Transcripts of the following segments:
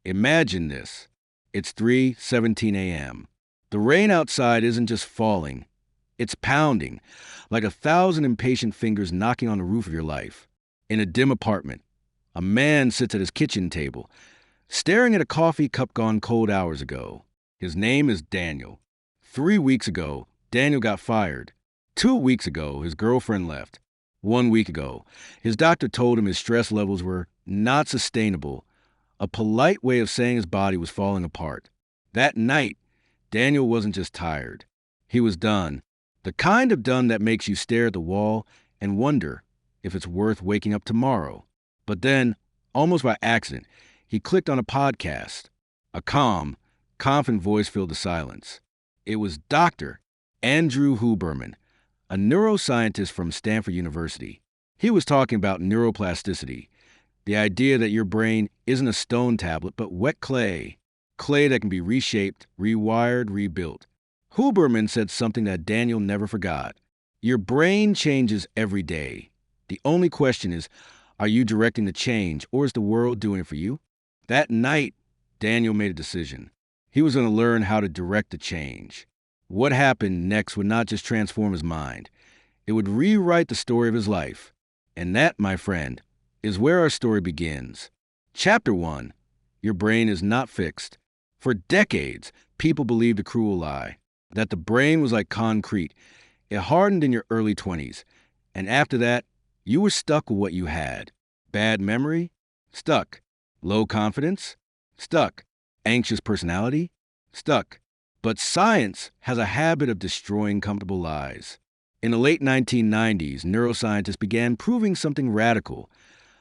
Imagine this. It's 3:17 a.m. The rain outside isn't just falling, it's pounding, like 1,000 impatient fingers knocking on the roof of your life. In a dim apartment, a man sits at his kitchen table, staring at a coffee cup gone cold hours ago. His name is Daniel. 3 weeks ago, Daniel got fired. 2 weeks ago, his girlfriend left. 1 week ago, his doctor told him his stress levels were not sustainable, a polite way of saying his body was falling apart. That night, Daniel wasn't just tired. He was done. The kind of done that makes you stare at the wall and wonder if it's worth waking up tomorrow. But then, almost by accident, he clicked on a podcast. A calm, confident voice filled the silence. It was Dr. Andrew Huberman, a neuroscientist from Stanford University. He was talking about neuroplasticity, the idea that your brain isn't a stone tablet but wet clay that can be reshaped, rewired, rebuilt. Huberman said something that Daniel never forgot. Your brain changes every day. The only question is, are you directing the change, or is the world doing it for you? That night, Daniel made a decision. He was going to learn how to direct the change. What happened next would not just transform his mind. It would rewrite the story of his life. And that, my friend, is where our story begins. Chapter 1. Your brain is not fixed. For decades, people believed a cruel lie, that the brain was like concrete. It hardened in your early 20s. And after that, you were stuck with what you had. Bad memory? Stuck. Low confidence? Stuck. Anxious personality? Stuck. But science has a habit of destroying comfortable lies. In the late 1990s, neuroscientists began proving something radical.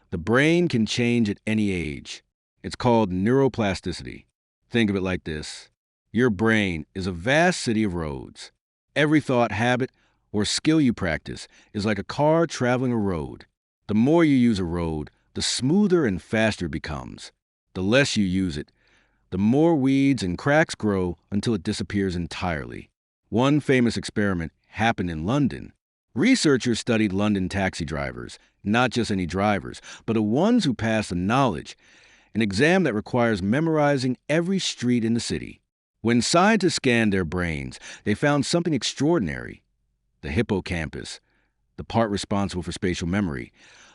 The brain can change at any age. It's called neuroplasticity. Think of it like this. Your brain is a vast city of roads. Every thought, habit, or skill you practice is like a car traveling a road. The more you use a road, the smoother and faster it becomes. The less you use it, the more weeds and cracks grow until it disappears entirely. One famous experiment happened in London. Researchers studied London taxi drivers, not just any drivers, but the ones who pass the knowledge, an exam that requires memorizing every street in the city. When scientists scanned their brains, they found something extraordinary. The hippocampus, the part responsible for spatial memory,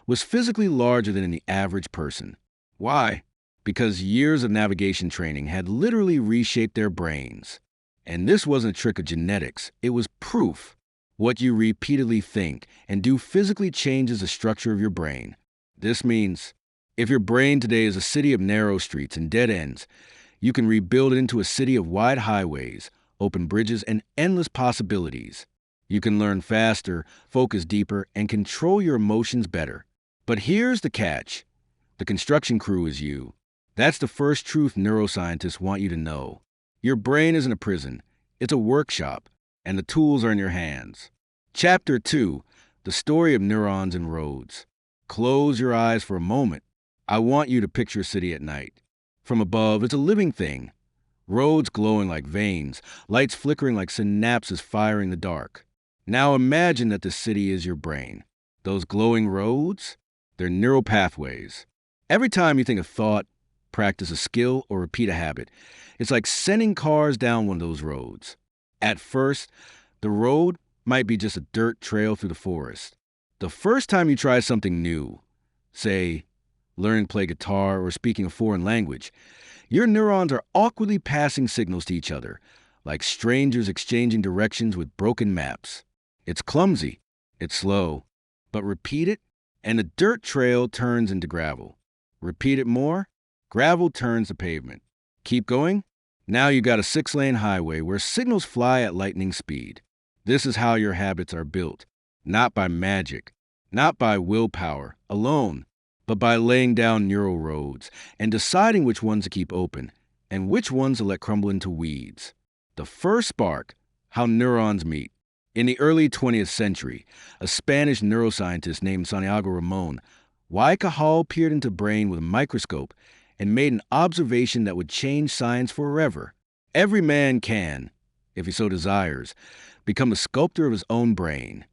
was physically larger than in the average person. Why? Because years of navigation training had literally reshaped their brains. And this wasn't a trick of genetics, it was proof. What you repeatedly think and do physically changes the structure of your brain. This means, if your brain today is a city of narrow streets and dead ends, you can rebuild it into a city of wide highways, open bridges, and endless possibilities. You can learn faster, focus deeper, and control your emotions better. But here's the catch. The construction crew is you. That's the first truth neuroscientists want you to know. Your brain isn't a prison. It's a workshop, and the tools are in your hands. Chapter 2. The story of neurons and roads. Close your eyes for a moment. I want you to picture a city at night. From above, it's a living thing. Roads glowing like veins, lights flickering like synapses firing in the dark. Now imagine that the city is your brain. Those glowing roads? They're neural pathways. Every time you think a thought, practice a skill, or repeat a habit, it's like sending cars down one of those roads. At first, the road might be just a dirt trail through the forest. The first time you try something new, say, learning to play guitar or speaking a foreign language, your neurons are awkwardly passing signals to each other, like strangers exchanging directions with broken maps. It's clumsy, it's slow, but repeat it, and the dirt trail turns into gravel. Repeat it more, gravel turns to pavement. Keep going, now you got a 6-lane highway where signals fly at lightning speed. This is how your habits are built, not by magic, not by willpower alone, but by laying down neural roads and deciding which ones to keep open and which ones to let crumble into weeds. The first spark, how neurons meet. In the early 20th century, a Spanish neuroscientist named Santiago Ramon Cajal peered into the brain with a microscope and made an observation that would change science forever. Every man can, if he so desires, become a sculptor of his own brain.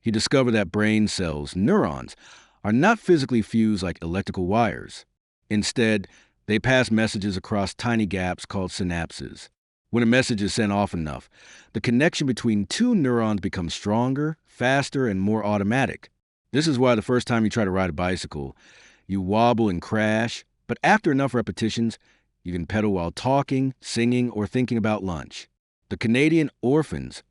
He discovered that brain cells, neurons, are not physically fused like electrical wires. Instead, They pass messages across tiny gaps called synapses. When a message is sent often enough, the connection between two neurons becomes stronger, faster, and more automatic. This is why the first time you try to ride a bicycle, you wobble and crash, but after enough repetitions, you can pedal while talking, singing, or thinking about lunch. The Canadian orphans,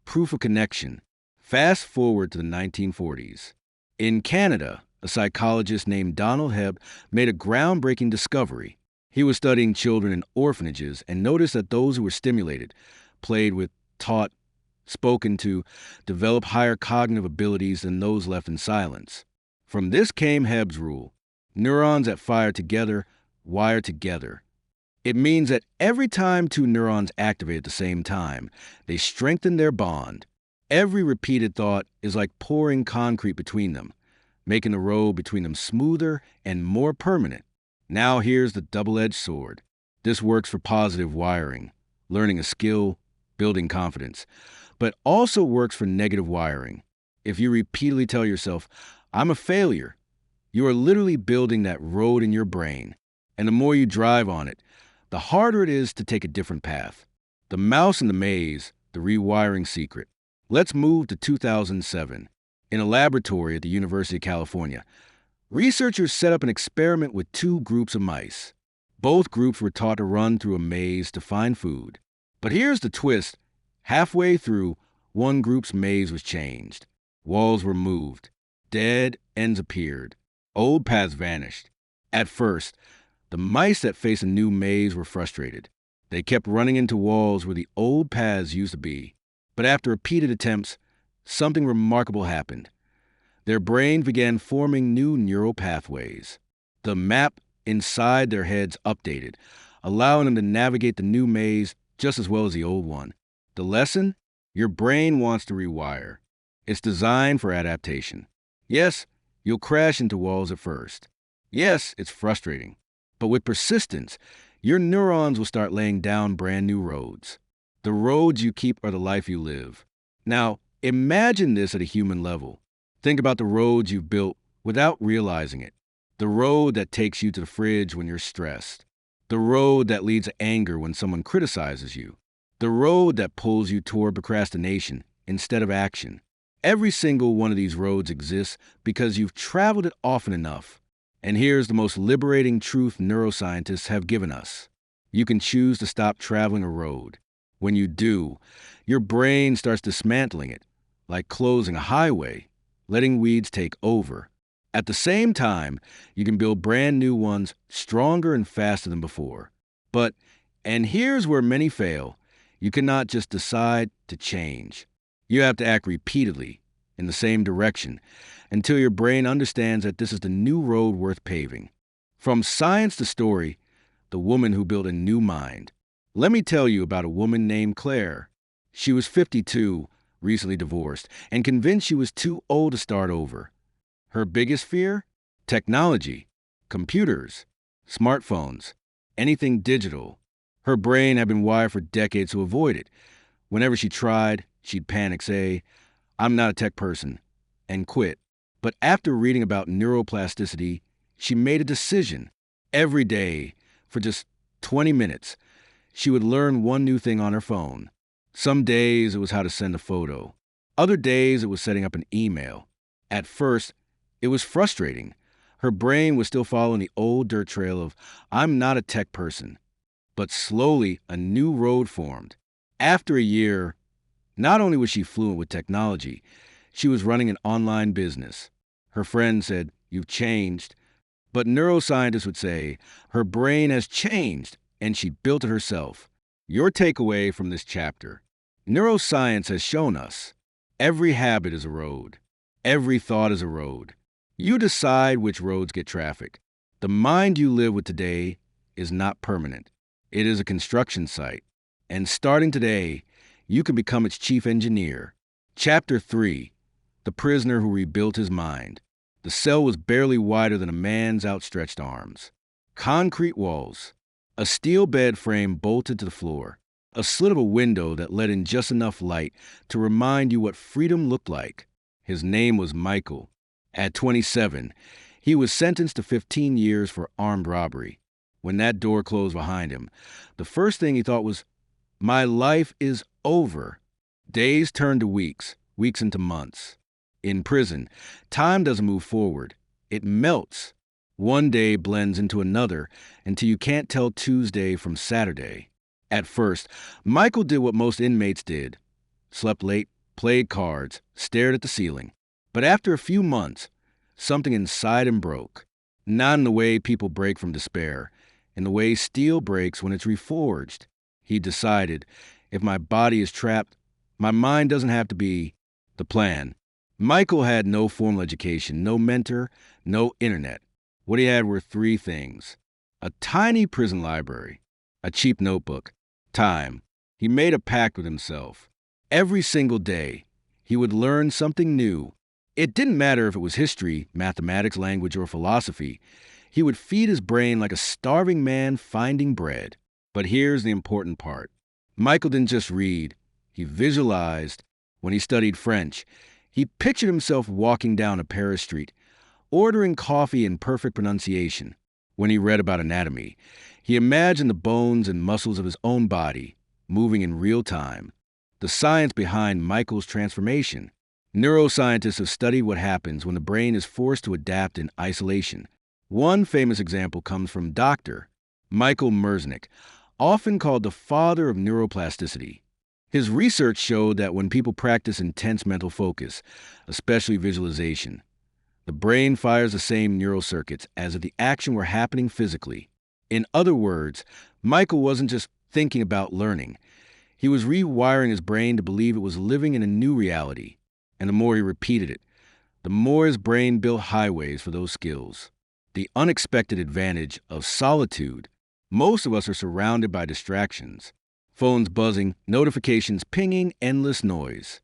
proof of connection. Fast forward to the 1940s. In Canada, a psychologist named Donald Hebb made a groundbreaking discovery. He was studying children in orphanages and noticed that those who were stimulated, played with, taught, spoken to, developed higher cognitive abilities than those left in silence. From this came Hebb's rule: neurons that fire together wire together. It means that every time two neurons activate at the same time, they strengthen their bond. Every repeated thought is like pouring concrete between them, making the road between them smoother and more permanent. Now here's the double-edged sword. This works for positive wiring, learning a skill, building confidence, but also works for negative wiring. If you repeatedly tell yourself, "I'm a failure," you are literally building that road in your brain. And the more you drive on it, the harder it is to take a different path. The mouse in the maze, the rewiring secret. Let's move to 2007. In a laboratory at the University of California, researchers set up an experiment with two groups of mice. Both groups were taught to run through a maze to find food. But here's the twist. Halfway through, one group's maze was changed. Walls were moved. Dead ends appeared. Old paths vanished. At first, the mice that faced a new maze were frustrated. They kept running into walls where the old paths used to be. But after repeated attempts, something remarkable happened. Their brains began forming new neural pathways. The map inside their heads updated, allowing them to navigate the new maze just as well as the old one. The lesson? Your brain wants to rewire. It's designed for adaptation. Yes, you'll crash into walls at first. Yes, it's frustrating. But with persistence, your neurons will start laying down brand new roads. The roads you keep are the life you live. Now, imagine this at a human level. Think about the roads you've built without realizing it. The road that takes you to the fridge when you're stressed. The road that leads to anger when someone criticizes you. The road that pulls you toward procrastination instead of action. Every single one of these roads exists because you've traveled it often enough. And here's the most liberating truth neuroscientists have given us. You can choose to stop traveling a road. When you do, your brain starts dismantling it, like closing a highway, letting weeds take over. At the same time, you can build brand new ones stronger and faster than before. But, and here's where many fail, you cannot just decide to change. You have to act repeatedly, in the same direction, until your brain understands that this is the new road worth paving. From science to story, the woman who built a new mind. Let me tell you about a woman named Claire. She was 52, recently divorced, and convinced she was too old to start over. Her biggest fear? Technology, computers, smartphones, anything digital. Her brain had been wired for decades to avoid it. Whenever she tried, she'd panic, say, "I'm not a tech person," and quit. But after reading about neuroplasticity, she made a decision. Every day, for just 20 minutes, she would learn one new thing on her phone. Some days it was how to send a photo. Other days it was setting up an email. At first, it was frustrating. Her brain was still following the old dirt trail of, "I'm not a tech person." But slowly, a new road formed. After a year, not only was she fluent with technology, she was running an online business. Her friends said, "You've changed." But neuroscientists would say, her brain has changed, and she built it herself. Your takeaway from this chapter: neuroscience has shown us every habit is a road. Every thought is a road. You decide which roads get traffic. The mind you live with today is not permanent. It is a construction site. And starting today, you can become its chief engineer. Chapter 3: The Prisoner Who Rebuilt His Mind. The cell was barely wider than a man's outstretched arms. Concrete walls. A steel bed frame bolted to the floor. A slit of a window that let in just enough light to remind you what freedom looked like. His name was Michael. At 27, he was sentenced to 15 years for armed robbery. When that door closed behind him, the first thing he thought was, my life is over. Days turned to weeks, weeks into months. In prison, time doesn't move forward. It melts. One day blends into another until you can't tell Tuesday from Saturday. At first, Michael did what most inmates did. Slept late, played cards, stared at the ceiling. But after a few months, something inside him broke. Not in the way people break from despair, in the way steel breaks when it's reforged. He decided, if my body is trapped, my mind doesn't have to be. The plan. Michael had no formal education, no mentor, no internet. What he had were three things: a tiny prison library, a cheap notebook, time. He made a pact with himself. Every single day, he would learn something new. It didn't matter if it was history, mathematics, language, or philosophy. He would feed his brain like a starving man finding bread. But here's the important part. Michael didn't just read. He visualized. When he studied French, he pictured himself walking down a Paris street, ordering coffee in perfect pronunciation. When he read about anatomy, he imagined the bones and muscles of his own body moving in real time. The science behind Michael's transformation. Neuroscientists have studied what happens when the brain is forced to adapt in isolation. One famous example comes from Dr. Michael Merznick, often called the father of neuroplasticity. His research showed that when people practice intense mental focus, especially visualization, the brain fires the same neural circuits as if the action were happening physically. In other words, Michael wasn't just thinking about learning. He was rewiring his brain to believe it was living in a new reality. And the more he repeated it, the more his brain built highways for those skills. The unexpected advantage of solitude. Most of us are surrounded by distractions. Phones buzzing, notifications pinging, endless noise.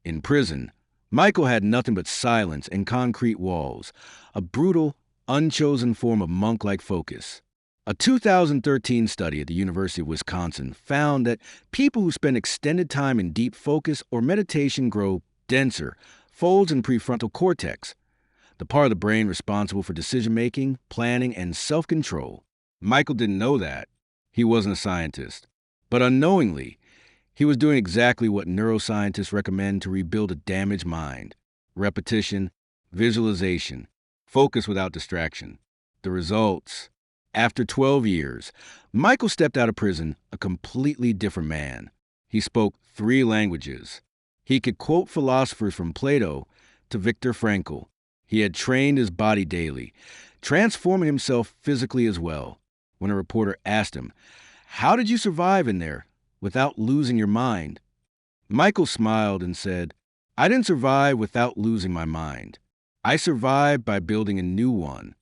In prison, Michael had nothing but silence and concrete walls, a brutal, unchosen form of monk-like focus. A 2013 study at the University of Wisconsin found that people who spend extended time in deep focus or meditation grow denser folds in prefrontal cortex, the part of the brain responsible for decision-making, planning, and self-control. Michael didn't know that. He wasn't a scientist. But unknowingly, he was doing exactly what neuroscientists recommend to rebuild a damaged mind: repetition, visualization, focus without distraction. The results. After 12 years, Michael stepped out of prison a completely different man. He spoke 3 languages. He could quote philosophers from Plato to Viktor Frankl. He had trained his body daily, transforming himself physically as well. When a reporter asked him, "How did you survive in there without losing your mind?" Michael smiled and said, "I didn't survive without losing my mind. I survived by building a new one."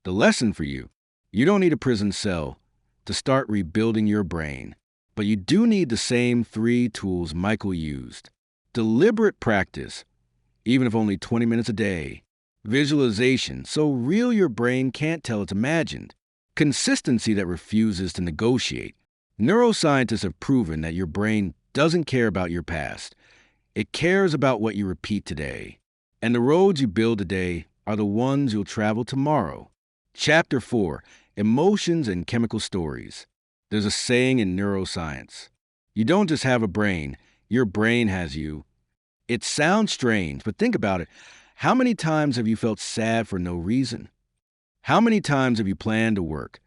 The lesson for you: you don't need a prison cell to start rebuilding your brain, but you do need the same 3 tools Michael used. Deliberate practice, even if only 20 minutes a day. Visualization, so real your brain can't tell it's imagined. Consistency that refuses to negotiate. Neuroscientists have proven that your brain doesn't care about your past. It cares about what you repeat today. And the roads you build today are the ones you'll travel tomorrow. Chapter 4: Emotions and Chemical Stories. There's a saying in neuroscience: you don't just have a brain, your brain has you. It sounds strange, but think about it. How many times have you felt sad for no reason? How many times have you planned to work,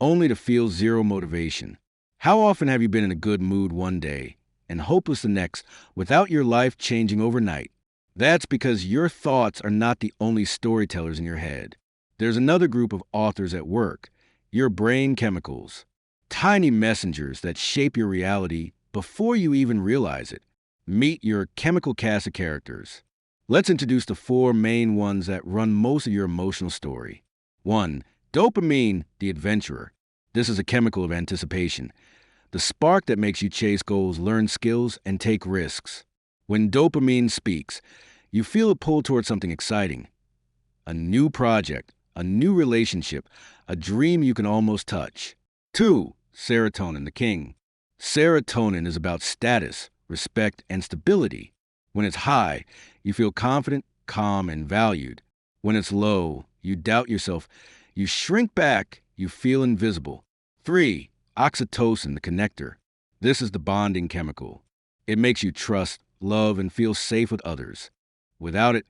only to feel zero motivation? How often have you been in a good mood one day and hopeless the next without your life changing overnight? That's because your thoughts are not the only storytellers in your head. There's another group of authors at work: your brain chemicals. Tiny messengers that shape your reality before you even realize it. Meet your chemical cast of characters. Let's introduce the 4 main ones that run most of your emotional story. 1. Dopamine, the adventurer. This is a chemical of anticipation, the spark that makes you chase goals, learn skills, and take risks. When dopamine speaks, you feel a pull towards something exciting. A new project, a new relationship, a dream you can almost touch. 2. Serotonin, the king. Serotonin is about status, respect, and stability. When it's high, you feel confident, calm, and valued. When it's low, you doubt yourself, you shrink back, You feel invisible. 3. Oxytocin, the connector. This is the bonding chemical. It makes you trust, love, and feel safe with others. Without it,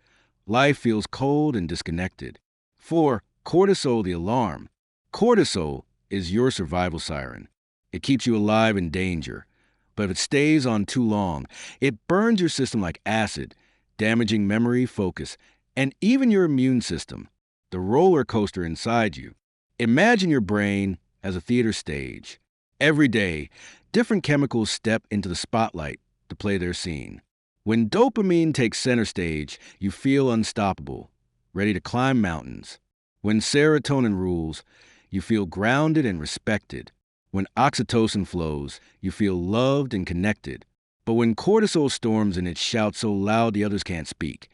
life feels cold and disconnected. 4. Cortisol, the alarm. Cortisol is your survival siren. It keeps you alive in danger. But if it stays on too long, it burns your system like acid, damaging memory, focus, and even your immune system, the roller coaster inside you. Imagine your brain as a theater stage. Every day, different chemicals step into the spotlight to play their scene. When dopamine takes center stage, you feel unstoppable, ready to climb mountains. When serotonin rules, you feel grounded and respected. When oxytocin flows, you feel loved and connected. But when cortisol storms and it shouts so loud the others can't speak,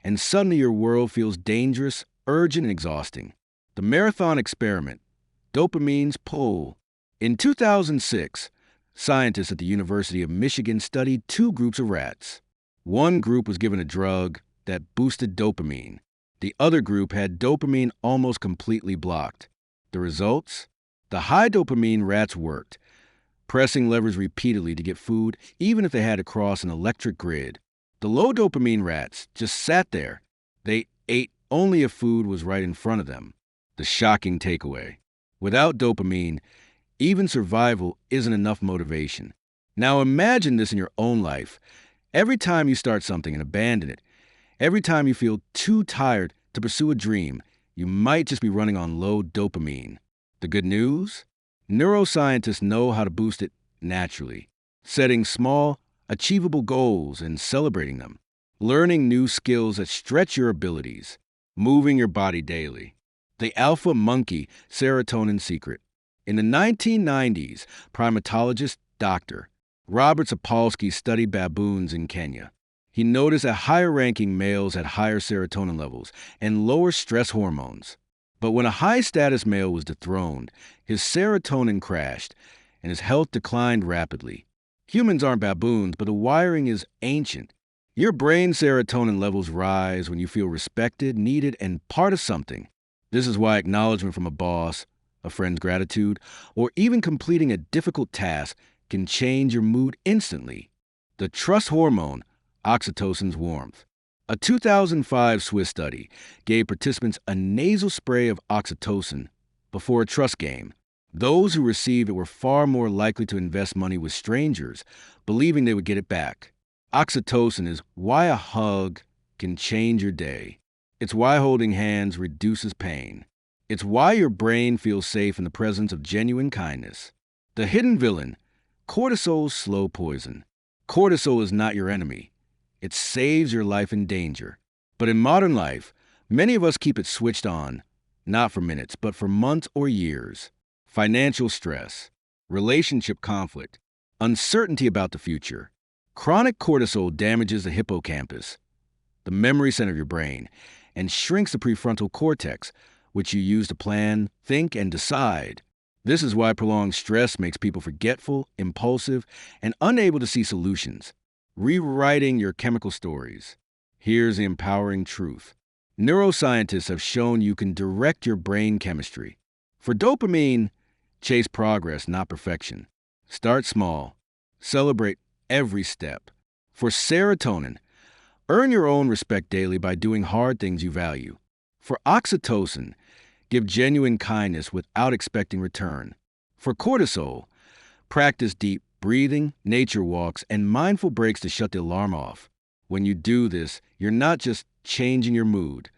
and suddenly your world feels dangerous, urgent, and exhausting. The marathon experiment, dopamine's pull. In 2006, scientists at the University of Michigan studied two groups of rats. One group was given a drug that boosted dopamine. The other group had dopamine almost completely blocked. The results? The high dopamine rats worked, pressing levers repeatedly to get food, even if they had to cross an electric grid. The low dopamine rats just sat there. They ate only if food was right in front of them. The shocking takeaway. Without dopamine, even survival isn't enough motivation. Now imagine this in your own life. Every time you start something and abandon it, every time you feel too tired to pursue a dream, you might just be running on low dopamine. The good news? Neuroscientists know how to boost it naturally, setting small, achievable goals and celebrating them, learning new skills that stretch your abilities, moving your body daily. The alpha monkey serotonin secret. In the 1990s, primatologist Dr. Robert Sapolsky studied baboons in Kenya. He noticed that higher-ranking males had higher serotonin levels and lower stress hormones. But when a high-status male was dethroned, his serotonin crashed and his health declined rapidly. Humans aren't baboons, but the wiring is ancient. Your brain serotonin levels rise when you feel respected, needed, and part of something. This is why acknowledgement from a boss, a friend's gratitude, or even completing a difficult task can change your mood instantly. The trust hormone, oxytocin's warmth. A 2005 Swiss study gave participants a nasal spray of oxytocin before a trust game. Those who received it were far more likely to invest money with strangers, believing they would get it back. Oxytocin is why a hug can change your day. It's why holding hands reduces pain. It's why your brain feels safe in the presence of genuine kindness. The hidden villain, cortisol's slow poison. Cortisol is not your enemy. It saves your life in danger. But in modern life, many of us keep it switched on, not for minutes, but for months or years. Financial stress, relationship conflict, uncertainty about the future. Chronic cortisol damages the hippocampus, the memory center of your brain, and shrinks the prefrontal cortex, which you use to plan, think, and decide. This is why prolonged stress makes people forgetful, impulsive, and unable to see solutions. Rewriting your chemical stories. Here's the empowering truth. Neuroscientists have shown you can direct your brain chemistry. For dopamine, chase progress, not perfection. Start small. Celebrate every step. For serotonin, earn your own respect daily by doing hard things you value. For oxytocin, give genuine kindness without expecting return. For cortisol, practice deep breathing, nature walks, and mindful breaks to shut the alarm off. When you do this, you're not just changing your mood.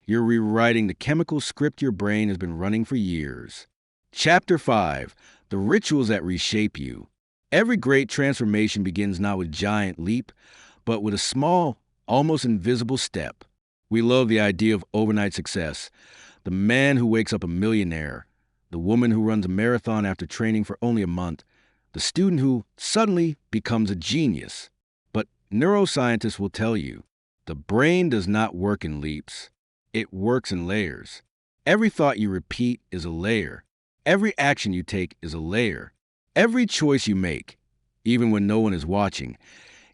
You're rewriting the chemical script your brain has been running for years. Chapter 5. The Rituals That Reshape You. Every great transformation begins not with a giant leap, but with a small, almost invisible step. We love the idea of overnight success. The man who wakes up a millionaire, the woman who runs a marathon after training for only a month, the student who suddenly becomes a genius. But neuroscientists will tell you, the brain does not work in leaps. It works in layers. Every thought you repeat is a layer. Every action you take is a layer. Every choice you make, even when no one is watching,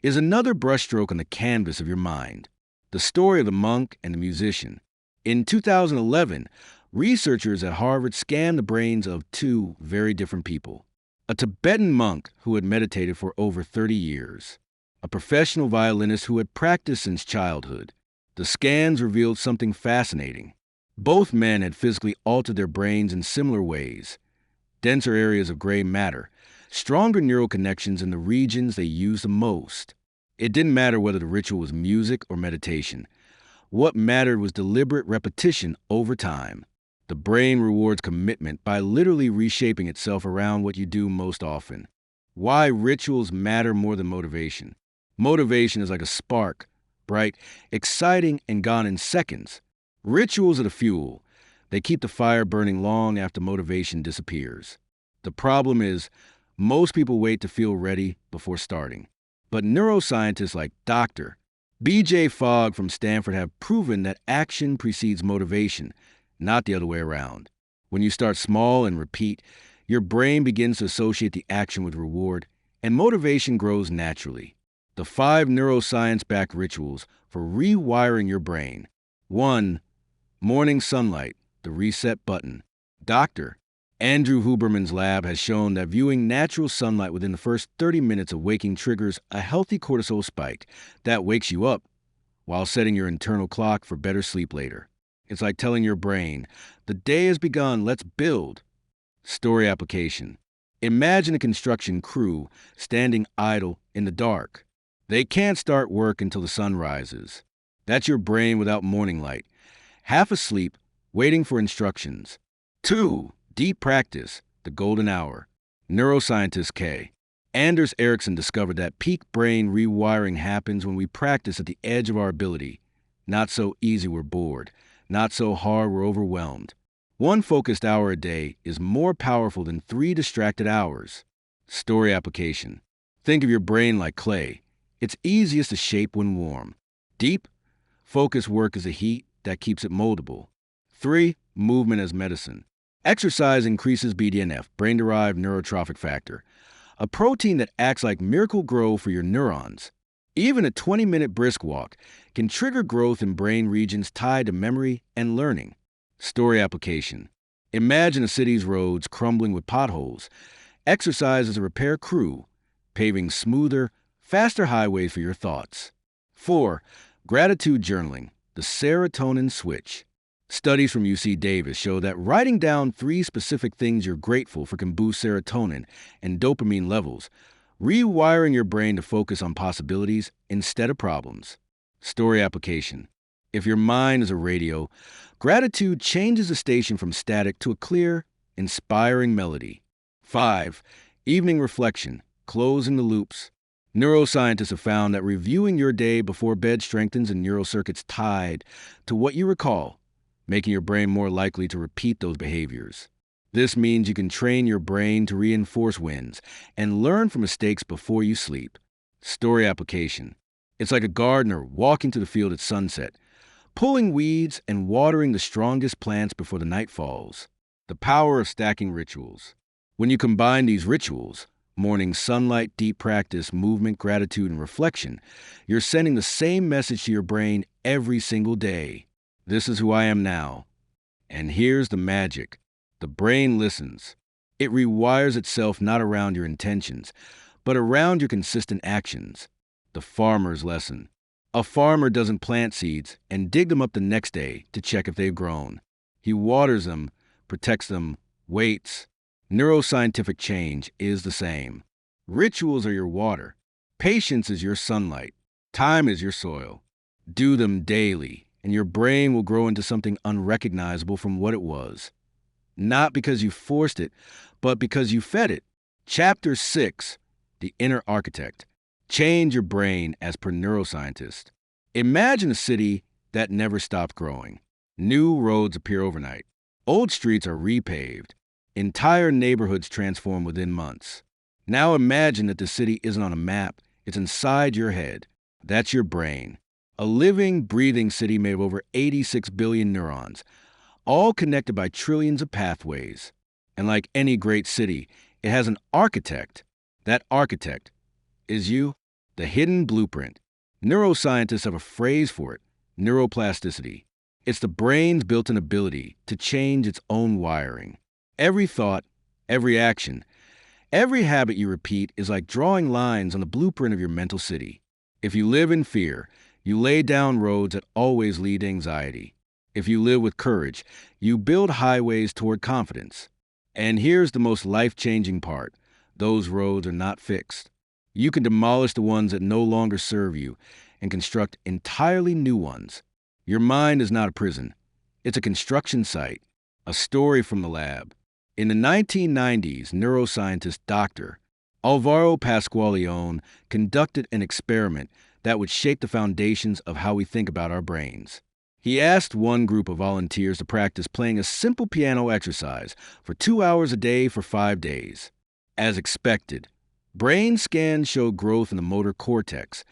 is another brushstroke on the canvas of your mind. The story of the monk and the musician. In 2011, Researchers at Harvard scanned the brains of two very different people: a Tibetan monk who had meditated for over 30 years, a professional violinist who had practiced since childhood. The scans revealed something fascinating. Both men had physically altered their brains in similar ways: denser areas of gray matter, stronger neural connections in the regions they use the most. It didn't matter whether the ritual was music or meditation. What mattered was deliberate repetition over time. The brain rewards commitment by literally reshaping itself around what you do most often. Why rituals matter more than motivation. Motivation is like a spark, bright, exciting, and gone in seconds. Rituals are the fuel. They keep the fire burning long after motivation disappears. The problem is, most people wait to feel ready before starting. But neuroscientists like Dr. B.J. Fogg from Stanford have proven that action precedes motivation, not the other way around. When you start small and repeat, your brain begins to associate the action with reward, and motivation grows naturally. The 5 neuroscience-backed rituals for rewiring your brain. 1. Morning sunlight, the reset button. Dr. Andrew Huberman's lab has shown that viewing natural sunlight within the first 30 minutes of waking triggers a healthy cortisol spike that wakes you up while setting your internal clock for better sleep later. It's like telling your brain, the day has begun, let's build. Story application. Imagine a construction crew standing idle in the dark. They can't start work until the sun rises. That's your brain without morning light, half asleep, waiting for instructions. 2. Deep practice, the golden hour. Neuroscientist K. Anders Ericsson discovered that peak brain rewiring happens when we practice at the edge of our ability. Not so easy we're bored. Not so hard we're overwhelmed. 1 focused hour a day is more powerful than 3 distracted hours. Story application. Think of your brain like clay. It's easiest to shape when warm. Deep, focused work is the heat that keeps it moldable. 3. Movement as medicine. Exercise increases BDNF, brain-derived neurotrophic factor, a protein that acts like miracle grow for your neurons. Even a 20-minute brisk walk can trigger growth in brain regions tied to memory and learning. Story application. Imagine a city's roads crumbling with potholes. Exercise as a repair crew, paving smoother, faster highways for your thoughts. 4. Gratitude journaling, the serotonin switch. Studies from UC Davis show that writing down 3 specific things you're grateful for can boost serotonin and dopamine levels, rewiring your brain to focus on possibilities instead of problems. Story application. If your mind is a radio, gratitude changes the station from static to a clear, inspiring melody. 5. Evening reflection, closing the loops. Neuroscientists have found that reviewing your day before bed strengthens the neural circuits tied to what you recall, making your brain more likely to repeat those behaviors. This means you can train your brain to reinforce wins and learn from mistakes before you sleep. Story application. It's like a gardener walking to the field at sunset, pulling weeds and watering the strongest plants before the night falls. The power of stacking rituals. When you combine these rituals, morning sunlight, deep practice, movement, gratitude, and reflection, you're sending the same message to your brain every single day. This is who I am now. And here's the magic. The brain listens. It rewires itself not around your intentions, but around your consistent actions. The farmer's lesson. A farmer doesn't plant seeds and dig them up the next day to check if they've grown. He waters them, protects them, waits. Neuroscientific change is the same. Rituals are your water. Patience is your sunlight. Time is your soil. Do them daily, and your brain will grow into something unrecognizable from what it was. Not because you forced it, but because you fed it. Chapter 6, The Inner Architect. Change your brain as per neuroscientist. Imagine a city that never stopped growing. New roads appear overnight. Old streets are repaved. Entire neighborhoods transform within months. Now imagine that the city isn't on a map, it's inside your head. That's your brain. A living, breathing city made of over 86 billion neurons, all connected by trillions of pathways. And like any great city, it has an architect. That architect is you, the hidden blueprint. Neuroscientists have a phrase for it: neuroplasticity. It's the brain's built-in ability to change its own wiring. Every thought, every action, every habit you repeat is like drawing lines on the blueprint of your mental city. If you live in fear, you lay down roads that always lead to anxiety. If you live with courage, you build highways toward confidence. And here's the most life-changing part. Those roads are not fixed. You can demolish the ones that no longer serve you and construct entirely new ones. Your mind is not a prison. It's a construction site, a story from the lab. In the 1990s, neuroscientist Dr. Alvaro Pasqualeone conducted an experiment that would shape the foundations of how we think about our brains. He asked one group of volunteers to practice playing a simple piano exercise for 2 hours a day for 5 days. As expected, brain scans showed growth in the motor cortex,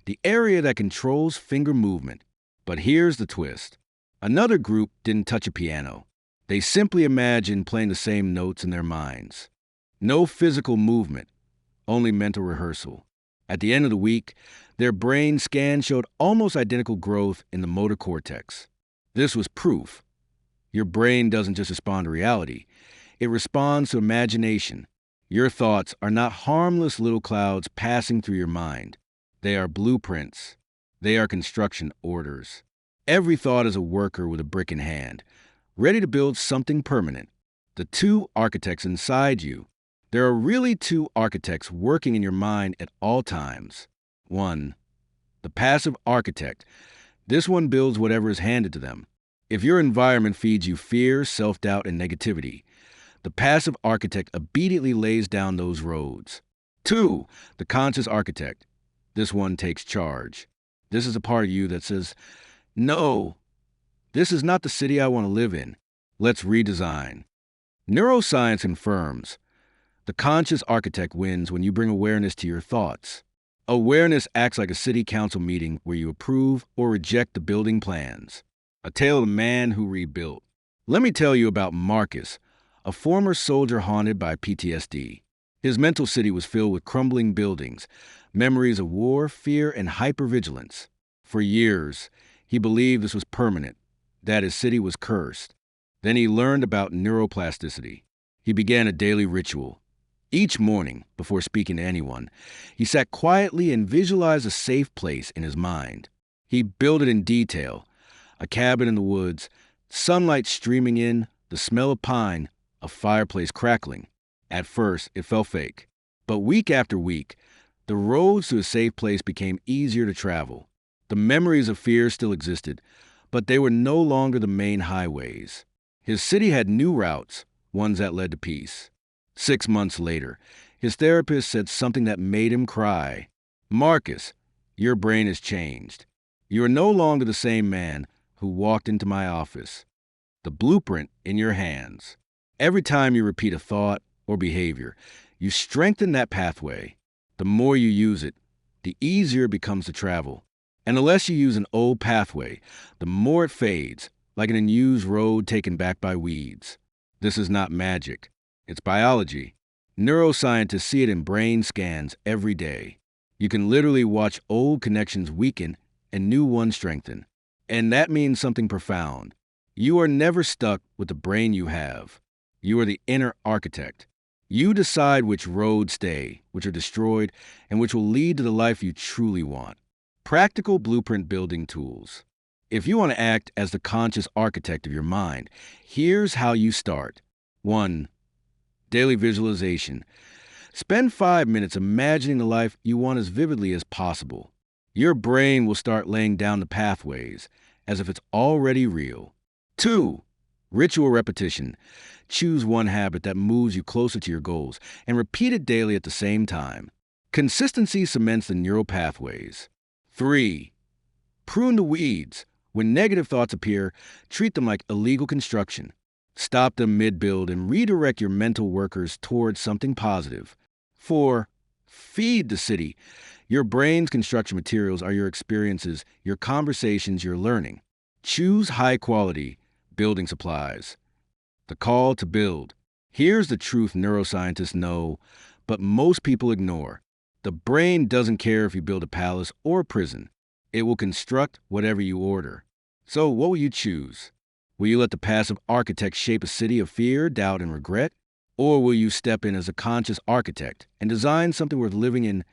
the area that controls finger movement. But here's the twist. Another group didn't touch a piano. They simply imagined playing the same notes in their minds. No physical movement, only mental rehearsal. At the end of the week, their brain scans showed almost identical growth in the motor cortex. This was proof. Your brain doesn't just respond to reality. It responds to imagination. Your thoughts are not harmless little clouds passing through your mind. They are blueprints. They are construction orders. Every thought is a worker with a brick in hand, ready to build something permanent. The two architects inside you. There are really two architects working in your mind at all times. One, the passive architect. This one builds whatever is handed to them. If your environment feeds you fear, self-doubt, and negativity, the passive architect obediently lays down those roads. Two, the conscious architect. This one takes charge. This is a part of you that says, no, this is not the city I want to live in. Let's redesign. Neuroscience confirms the conscious architect wins when you bring awareness to your thoughts. Awareness acts like a city council meeting where you approve or reject the building plans. A tale of a man who rebuilt. Let me tell you about Marcus, a former soldier haunted by PTSD. His mental city was filled with crumbling buildings, memories of war, fear, and hypervigilance. For years, he believed this was permanent, that his city was cursed. Then he learned about neuroplasticity. He began a daily ritual. Each morning, before speaking to anyone, he sat quietly and visualized a safe place in his mind. He built it in detail, a cabin in the woods, sunlight streaming in, the smell of pine, a fireplace crackling. At first, it felt fake. But week after week, the roads to a safe place became easier to travel. The memories of fear still existed, but they were no longer the main highways. His city had new routes, ones that led to peace. 6 months later, his therapist said something that made him cry. Marcus, your brain has changed. You are no longer the same man who walked into my office. The blueprint in your hands. Every time you repeat a thought or behavior, you strengthen that pathway. The more you use it, the easier it becomes to travel. And the less you use an old pathway, the more it fades, like an unused road taken back by weeds. This is not magic. It's biology. Neuroscientists see it in brain scans every day. You can literally watch old connections weaken and new ones strengthen. And that means something profound. You are never stuck with the brain you have. You are the inner architect. You decide which roads stay, which are destroyed, and which will lead to the life you truly want. Practical blueprint building tools. If you want to act as the conscious architect of your mind, here's how you start. 1. Daily visualization. Spend 5 minutes imagining the life you want as vividly as possible. Your brain will start laying down the pathways as if it's already real. 2. Ritual repetition. Choose one habit that moves you closer to your goals and repeat it daily at the same time. Consistency cements the neural pathways. 3. Prune the weeds. When negative thoughts appear, treat them like illegal construction. Stop them mid-build and redirect your mental workers towards something positive. 4. Feed the city. Your brain's construction materials are your experiences, your conversations, your learning. Choose high-quality building supplies. The call to build. Here's the truth neuroscientists know, but most people ignore. The brain doesn't care if you build a palace or a prison. It will construct whatever you order. So, what will you choose? Will you let the passive architect shape a city of fear, doubt, and regret? Or will you step in as a conscious architect and design something worth living in,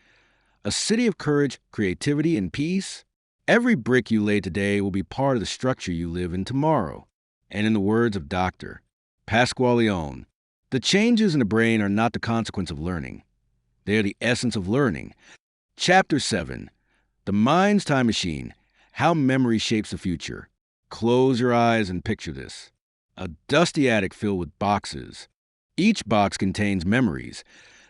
a city of courage, creativity, and peace? Every brick you lay today will be part of the structure you live in tomorrow. And in the words of Dr. Pasqualeone, the changes in the brain are not the consequence of learning. They are the essence of learning. Chapter 7: The Mind's Time Machine: How Memory Shapes the Future. Close your eyes and picture this: a dusty attic filled with boxes. Each box contains memories,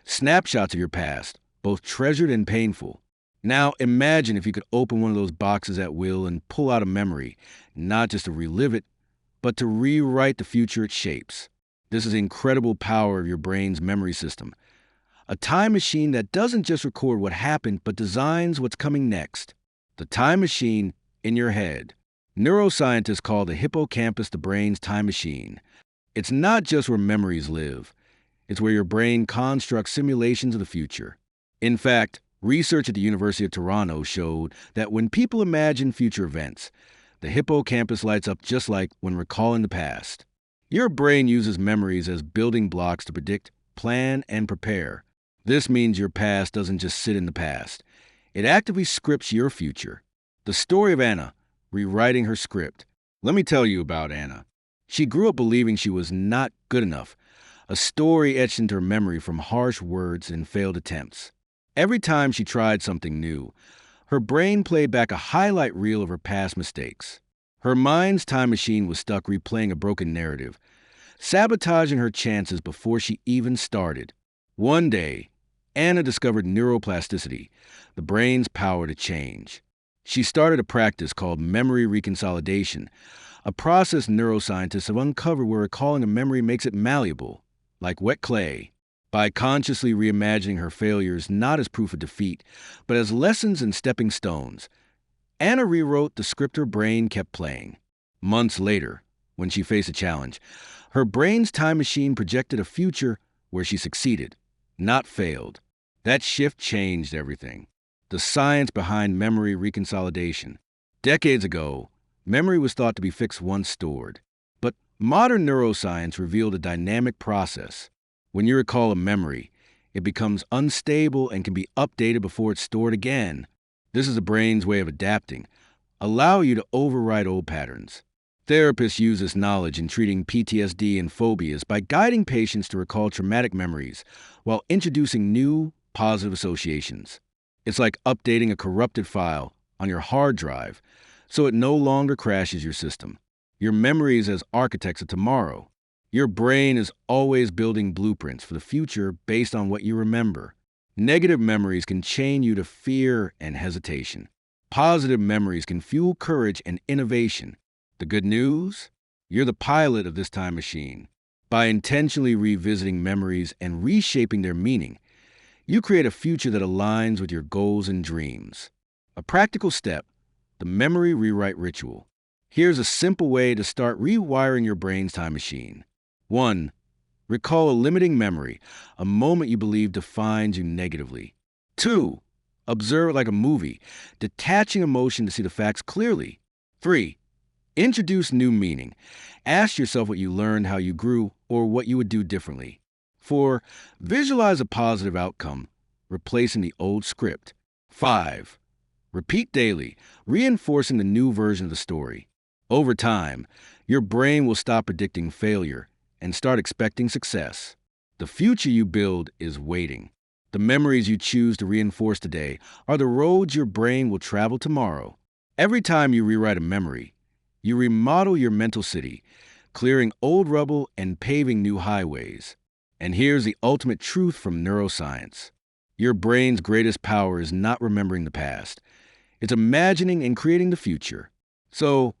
snapshots of your past, both treasured and painful. Now imagine if you could open one of those boxes at will and pull out a memory, not just to relive it, but to rewrite the future it shapes. This is the incredible power of your brain's memory system. A time machine that doesn't just record what happened, but designs what's coming next. The time machine in your head. Neuroscientists call the hippocampus the brain's time machine. It's not just where memories live, it's where your brain constructs simulations of the future. In fact, research at the University of Toronto showed that when people imagine future events, the hippocampus lights up just like when recalling the past. Your brain uses memories as building blocks to predict, plan, and prepare. This means your past doesn't just sit in the past. It actively scripts your future. The story of Anna, rewriting her script. Let me tell you about Anna. She grew up believing she was not good enough, a story etched into her memory from harsh words and failed attempts. Every time she tried something new, her brain played back a highlight reel of her past mistakes. Her mind's time machine was stuck replaying a broken narrative, sabotaging her chances before she even started. One day, Anna discovered neuroplasticity, the brain's power to change. She started a practice called memory reconsolidation, a process neuroscientists have uncovered where recalling a memory makes it malleable, like wet clay. By consciously reimagining her failures not as proof of defeat, but as lessons and stepping stones, Anna rewrote the script her brain kept playing. Months later, when she faced a challenge, her brain's time machine projected a future where she succeeded, not failed. That shift changed everything. The science behind memory reconsolidation. Decades ago, memory was thought to be fixed once stored. But modern neuroscience revealed a dynamic process. When you recall a memory, it becomes unstable and can be updated before it's stored again. This is the brain's way of adapting, allow you to override old patterns. Therapists use this knowledge in treating PTSD and phobias by guiding patients to recall traumatic memories while introducing new, positive associations. It's like updating a corrupted file on your hard drive so it no longer crashes your system. Your memories as architects of tomorrow. Your brain is always building blueprints for the future based on what you remember. Negative memories can chain you to fear and hesitation. Positive memories can fuel courage and innovation. The good news? You're the pilot of this time machine. By intentionally revisiting memories and reshaping their meaning, you create a future that aligns with your goals and dreams. A practical step: the memory rewrite ritual. Here's a simple way to start rewiring your brain's time machine. 1. Recall a limiting memory, a moment you believe defines you negatively. 2. Observe it like a movie, detaching emotion to see the facts clearly. 3. Introduce new meaning. Ask yourself what you learned, how you grew, or what you would do differently. 4. Visualize a positive outcome, replacing the old script. 5. Repeat daily, reinforcing the new version of the story. Over time, your brain will stop predicting failure and start expecting success. The future you build is waiting. The memories you choose to reinforce today are the roads your brain will travel tomorrow. Every time you rewrite a memory, you remodel your mental city, clearing old rubble and paving new highways. And here's the ultimate truth from neuroscience. Your brain's greatest power is not remembering the past. It's imagining and creating the future. So,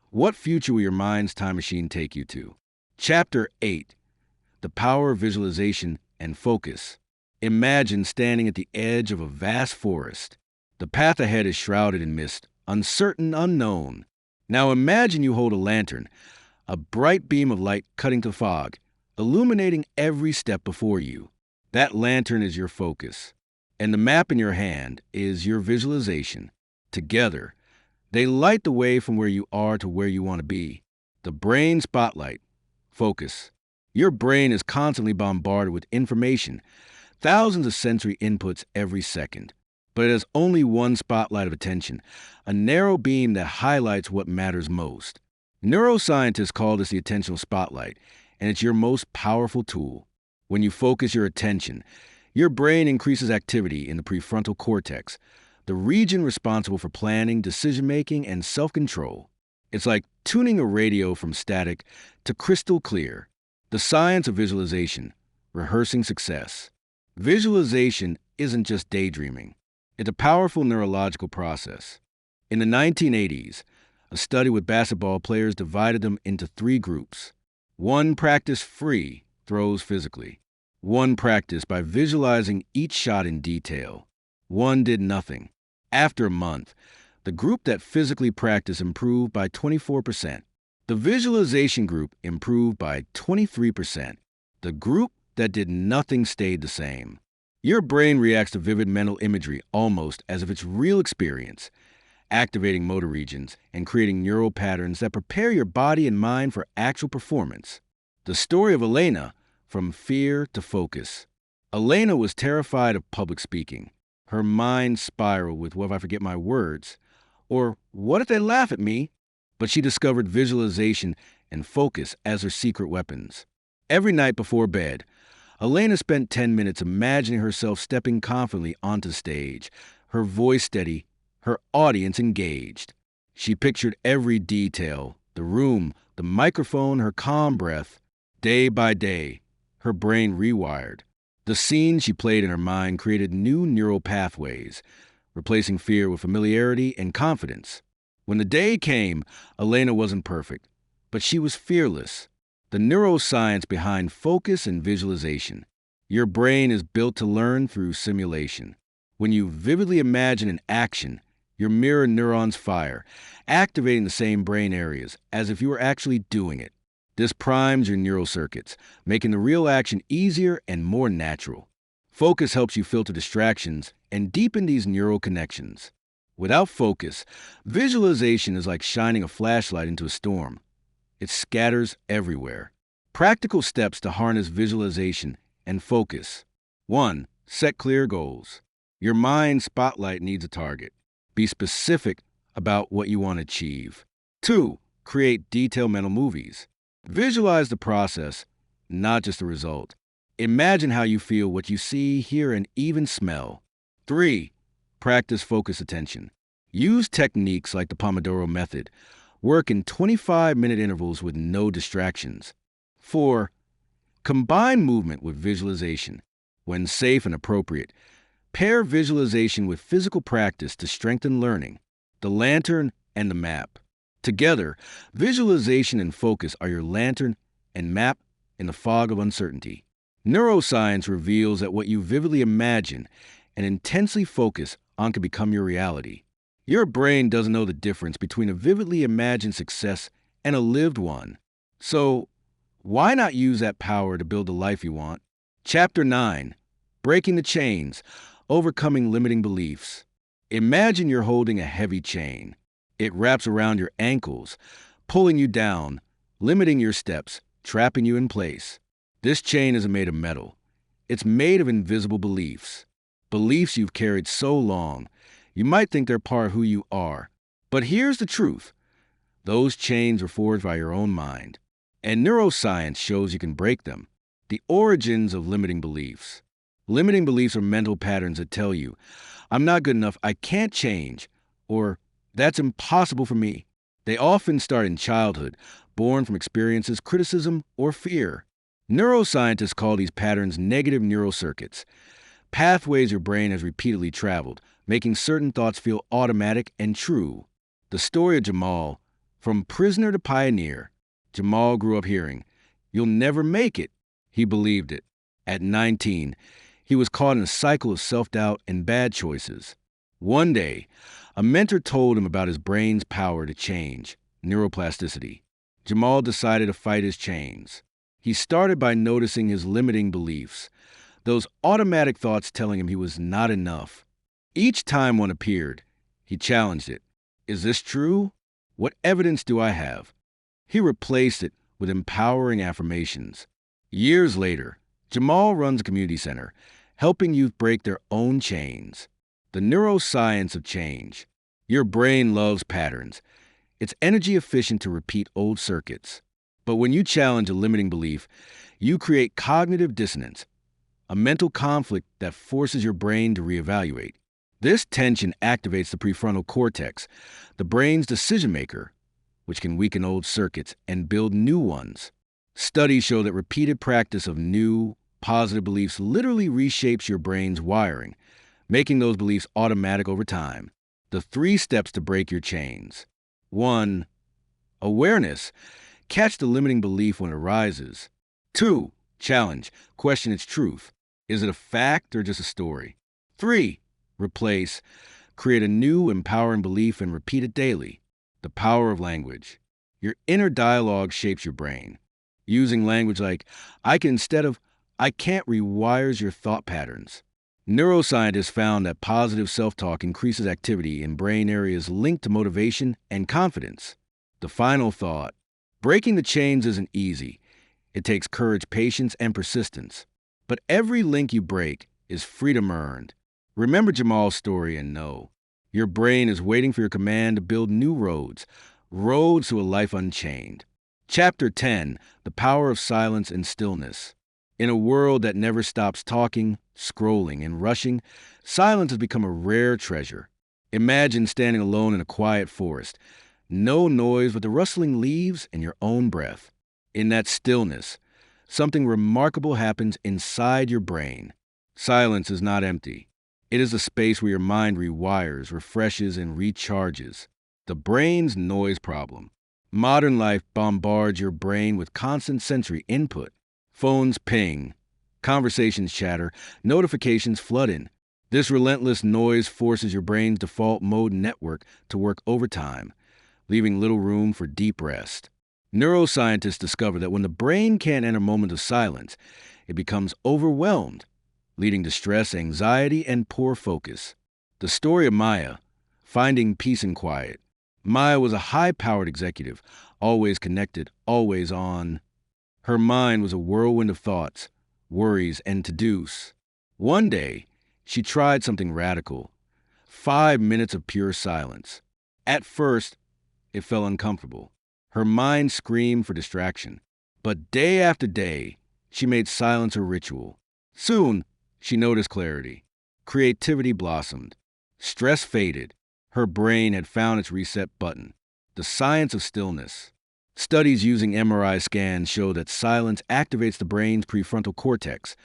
what future will your mind's time machine take you to? Chapter 8: The Power of Visualization and Focus. Imagine standing at the edge of a vast forest. The path ahead is shrouded in mist, uncertain, unknown. Now imagine you hold a lantern, a bright beam of light cutting through fog, illuminating every step before you. That lantern is your focus, and the map in your hand is your visualization. Together, They light the way from where you are to where you want to be. The brain spotlight. Focus. Your brain is constantly bombarded with information, thousands of sensory inputs every second. But it has only one spotlight of attention, a narrow beam that highlights what matters most. Neuroscientists call this the attentional spotlight, and it's your most powerful tool. When you focus your attention, your brain increases activity in the prefrontal cortex, the region responsible for planning, decision-making, and self-control. It's like tuning a radio from static to crystal clear. The science of visualization, rehearsing success. Visualization isn't just daydreaming. It's a powerful neurological process. In the 1980s, a study with basketball players divided them into 3 groups. One practiced free throws physically. One practiced by visualizing each shot in detail. One did nothing. After a month, the group that physically practiced improved by 24%. The visualization group improved by 23%. The group that did nothing stayed the same. Your brain reacts to vivid mental imagery almost as if it's real experience, activating motor regions and creating neural patterns that prepare your body and mind for actual performance. The story of Elena, from fear to focus. Elena was terrified of public speaking. Her mind spiraled with, what if I forget my words? Or, what if they laugh at me? But she discovered visualization and focus as her secret weapons. Every night before bed, Elena spent 10 minutes imagining herself stepping confidently onto stage, her voice steady, her audience engaged. She pictured every detail, the room, the microphone, her calm breath. Day by day, her brain rewired. The scenes she played in her mind created new neural pathways, replacing fear with familiarity and confidence. When the day came, Elena wasn't perfect, but she was fearless. The neuroscience behind focus and visualization. Your brain is built to learn through simulation. When you vividly imagine an action, your mirror neurons fire, activating the same brain areas as if you were actually doing it. This primes your neural circuits, making the real action easier and more natural. Focus helps you filter distractions and deepen these neural connections. Without focus, visualization is like shining a flashlight into a storm. It scatters everywhere. Practical steps to harness visualization and focus. 1. Set clear goals. Your mind spotlight needs a target. Be specific about what you want to achieve. 2. Create detailed mental movies. Visualize the process, not just the result. Imagine how you feel, what you see, hear, and even smell. 3. Practice focus attention. Use techniques like the Pomodoro method. Work in 25-minute intervals with no distractions. 4. Combine movement with visualization. When safe and appropriate, pair visualization with physical practice to strengthen learning. The lantern and the map. Together, visualization and focus are your lantern and map in the fog of uncertainty. Neuroscience reveals that what you vividly imagine and intensely focus on can become your reality. Your brain doesn't know the difference between a vividly imagined success and a lived one. So, why not use that power to build the life you want? Chapter 9. Breaking the Chains, Overcoming Limiting Beliefs. Imagine you're holding a heavy chain. It wraps around your ankles, pulling you down, limiting your steps, trapping you in place. This chain isn't made of metal. It's made of invisible beliefs. Beliefs you've carried so long, you might think they're part of who you are. But here's the truth. Those chains are forged by your own mind. And neuroscience shows you can break them. The origins of limiting beliefs. Limiting beliefs are mental patterns that tell you, I'm not good enough, I can't change, or that's impossible for me. They often start in childhood, born from experiences, criticism, or fear. Neuroscientists call these patterns negative neural circuits, pathways your brain has repeatedly traveled, making certain thoughts feel automatic and true. The story of Jamal, from prisoner to pioneer. Jamal grew up hearing, "You'll never make it." He believed it. At 19, he was caught in a cycle of self-doubt and bad choices. One day, a mentor told him about his brain's power to change, neuroplasticity. Jamal decided to fight his chains. He started by noticing his limiting beliefs, those automatic thoughts telling him he was not enough. Each time one appeared, he challenged it. Is this true? What evidence do I have? He replaced it with empowering affirmations. Years later, Jamal runs a community center, helping youth break their own chains. The neuroscience of change. Your brain loves patterns. It's energy efficient to repeat old circuits. But when you challenge a limiting belief, you create cognitive dissonance, a mental conflict that forces your brain to reevaluate. This tension activates the prefrontal cortex, the brain's decision maker, which can weaken old circuits and build new ones. Studies show that repeated practice of new, positive beliefs literally reshapes your brain's wiring, making those beliefs automatic over time. The 3 steps to break your chains. 1. Awareness. Catch the limiting belief when it arises. 2. Challenge. Question its truth. Is it a fact or just a story? 3. Replace. Create a new, empowering belief and repeat it daily. The power of language. Your inner dialogue shapes your brain. Using language like I can instead of I can't rewires your thought patterns. Neuroscientists found that positive self-talk increases activity in brain areas linked to motivation and confidence. The final thought. Breaking the chains isn't easy. It takes courage, patience, and persistence. But every link you break is freedom earned. Remember Jamal's story and know your brain is waiting for your command to build new roads to a life unchained. Chapter 10. The Power of Silence and Stillness. In a world that never stops talking, scrolling, and rushing, silence has become a rare treasure. Imagine standing alone in a quiet forest. No noise but the rustling leaves and your own breath. In that stillness, something remarkable happens inside your brain. Silence is not empty. It is a space where your mind rewires, refreshes, and recharges. The brain's noise problem. Modern life bombards your brain with constant sensory input. Phones ping, conversations chatter, notifications flood in. This relentless noise forces your brain's default mode network to work overtime, leaving little room for deep rest. Neuroscientists discover that when the brain can't enter a moment of silence, it becomes overwhelmed, leading to stress, anxiety, and poor focus. The story of Maya, finding peace and quiet. Maya was a high-powered executive, always connected, always on. Her mind was a whirlwind of thoughts, worries, and to-dos. One day, she tried something radical. 5 minutes of pure silence. At first, it felt uncomfortable. Her mind screamed for distraction. But day after day, she made silence a ritual. Soon, she noticed clarity. Creativity blossomed. Stress faded. Her brain had found its reset button. The science of stillness. Studies using MRI scans show that silence activates the brain's prefrontal cortex,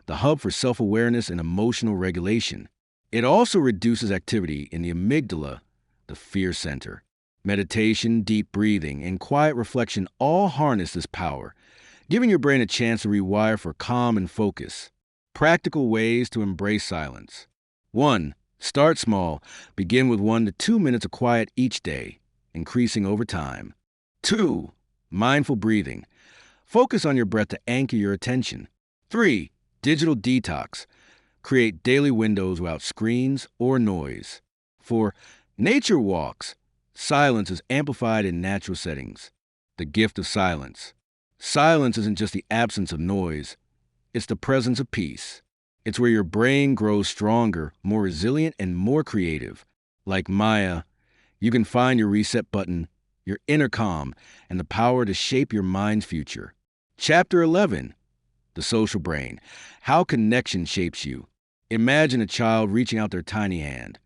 the hub for self-awareness and emotional regulation. It also reduces activity in the amygdala, the fear center. Meditation, deep breathing, and quiet reflection all harness this power, giving your brain a chance to rewire for calm and focus. Practical ways to embrace silence. 1. Start small. Begin with 1 to 2 minutes of quiet each day, increasing over time. 2. Mindful breathing. Focus on your breath to anchor your attention. 3. Digital detox. Create daily windows without screens or noise. 4. Nature walks. Silence is amplified in natural settings. The gift of silence. Silence isn't just the absence of noise. It's the presence of peace. It's where your brain grows stronger, more resilient, and more creative. Like Maya, you can find your reset button, your inner calm, and the power to shape your mind's future. Chapter 11. The Social Brain. How Connection Shapes You. Imagine a child reaching out their tiny hand,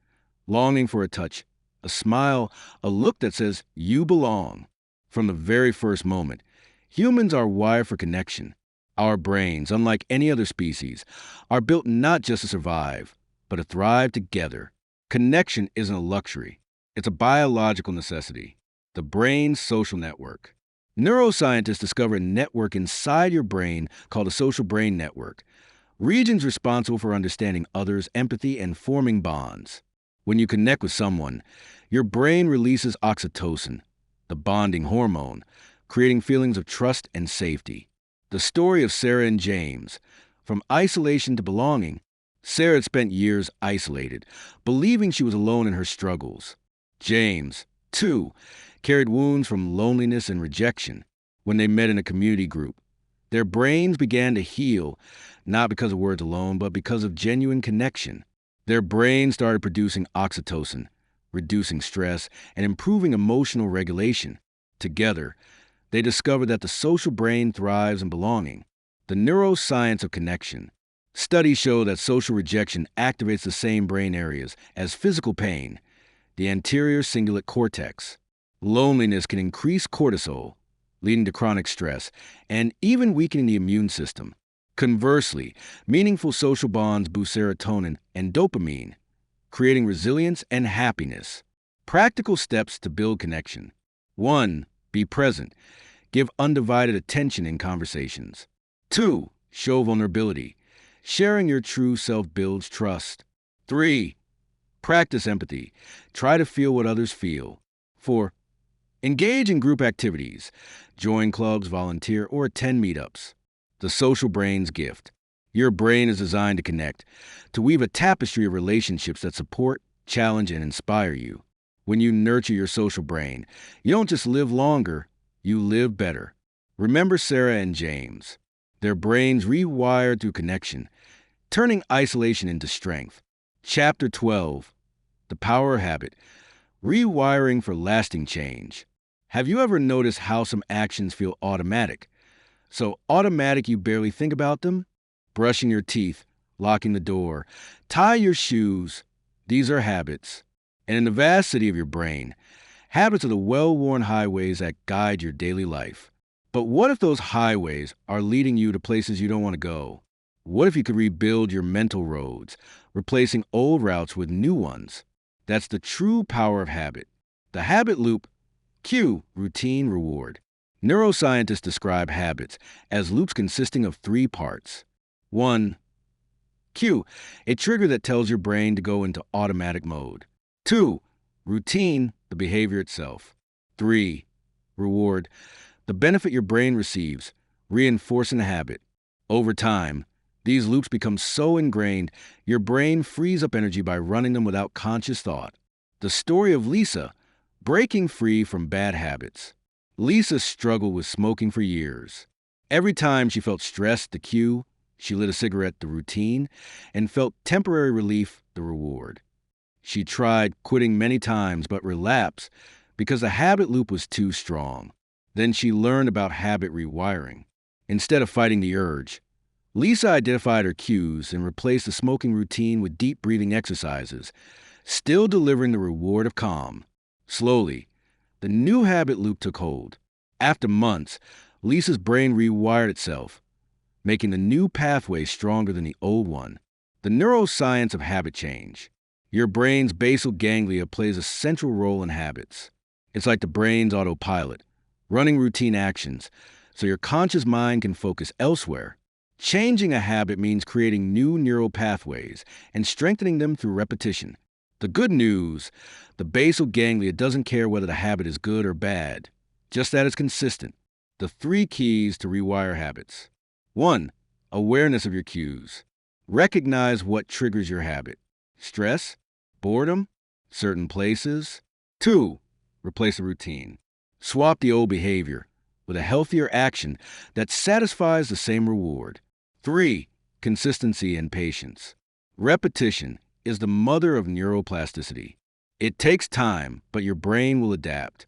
longing for a touch, a smile, a look that says, "You belong." From the very first moment, humans are wired for connection. Our brains, unlike any other species, are built not just to survive, but to thrive together. Connection isn't a luxury. It's a biological necessity. The brain's social network. Neuroscientists discover a network inside your brain called a social brain network. Regions responsible for understanding others, empathy, and forming bonds. When you connect with someone, your brain releases oxytocin, the bonding hormone, creating feelings of trust and safety. The story of Sarah and James. From isolation to belonging, Sarah had spent years isolated, believing she was alone in her struggles. James, 2. Carried wounds from loneliness and rejection. When they met in a community group, their brains began to heal, not because of words alone, but because of genuine connection. Their brains started producing oxytocin, reducing stress, and improving emotional regulation. Together, they discovered that the social brain thrives in belonging. The neuroscience of connection. Studies show that social rejection activates the same brain areas as physical pain, the anterior cingulate cortex. Loneliness can increase cortisol, leading to chronic stress, and even weakening the immune system. Conversely, meaningful social bonds boost serotonin and dopamine, creating resilience and happiness. Practical steps to build connection. 1. Be present. Give undivided attention in conversations. 2. Show vulnerability. Sharing your true self builds trust. 3. Practice empathy. Try to feel what others feel. 4. Engage in group activities. Join clubs, volunteer, or attend meetups. The social brain's gift. Your brain is designed to connect, to weave a tapestry of relationships that support, challenge, and inspire you. When you nurture your social brain, you don't just live longer, you live better. Remember Sarah and James. Their brains rewired through connection, turning isolation into strength. Chapter 12. The Power of Habit. Rewiring for lasting change. Have you ever noticed how some actions feel automatic? So automatic you barely think about them? Brushing your teeth, locking the door, tie your shoes. These are habits. And in the vast city of your brain, habits are the well-worn highways that guide your daily life. But what if those highways are leading you to places you don't want to go? What if you could rebuild your mental roads, replacing old routes with new ones? That's the true power of habit. The habit loop. Cue, routine, reward. Neuroscientists describe habits as loops consisting of 3 parts. 1. Cue, a trigger that tells your brain to go into automatic mode. 2. Routine, the behavior itself. 3. Reward, the benefit your brain receives, reinforcing the habit. Over time, these loops become so ingrained, your brain frees up energy by running them without conscious thought. The story of Lisa, breaking free from bad habits. Lisa struggled with smoking for years. Every time she felt stressed, the cue, she lit a cigarette, the routine, and felt temporary relief, the reward. She tried quitting many times but relapsed because the habit loop was too strong. Then she learned about habit rewiring. Instead of fighting the urge, Lisa identified her cues and replaced the smoking routine with deep breathing exercises, still delivering the reward of calm. Slowly, the new habit loop took hold. After months, Lisa's brain rewired itself, making the new pathway stronger than the old one. The neuroscience of habit change. Your brain's basal ganglia plays a central role in habits. It's like the brain's autopilot, running routine actions, so your conscious mind can focus elsewhere. Changing a habit means creating new neural pathways and strengthening them through repetition. The good news, the basal ganglia doesn't care whether the habit is good or bad, just that it's consistent. The 3 keys to rewire habits. 1. Awareness of your cues. Recognize what triggers your habit. Stress, boredom, certain places. 2. Replace a routine. Swap the old behavior with a healthier action that satisfies the same reward. 3. Consistency and patience. Repetition is the mother of neuroplasticity. It takes time, but your brain will adapt.